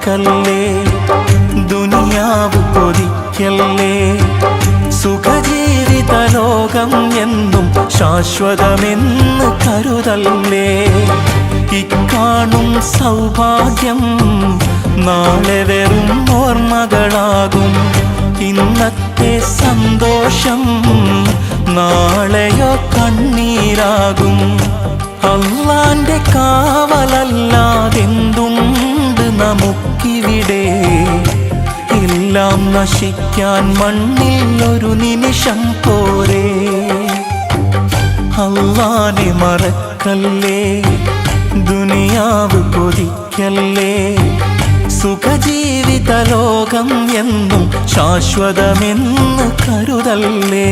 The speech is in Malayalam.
മറക്കല്ലേ, ദുനിയാവ് കൊതിക്കല്ലേ. സുഖജീവിത ലോകം എന്നും ശാശ്വതമെന്ന് കരുതല്ലേ. ഇക്കാണും സൗഭാഗ്യം നാളെ വെറും ഓർമ്മകളാകും. ഇന്നത്തെ സന്തോഷം നാളെയോ കണ്ണീരാകും. അല്ലാന്റെ കാവലല്ലാതെന്തുണ്ട് നമുക്കിവിടെ? എല്ലാം നശിക്കാൻ മണ്ണിൽ ഒരു നിമിഷം പോരെ. അല്ലാനെ മറക്കല്ലേ, ദുനിയാവ് കൊതിക്കല്ലേ. സുഖജീവിത ലോകം എന്നും ശാശ്വതമെന്ന് കരുതല്ലേ.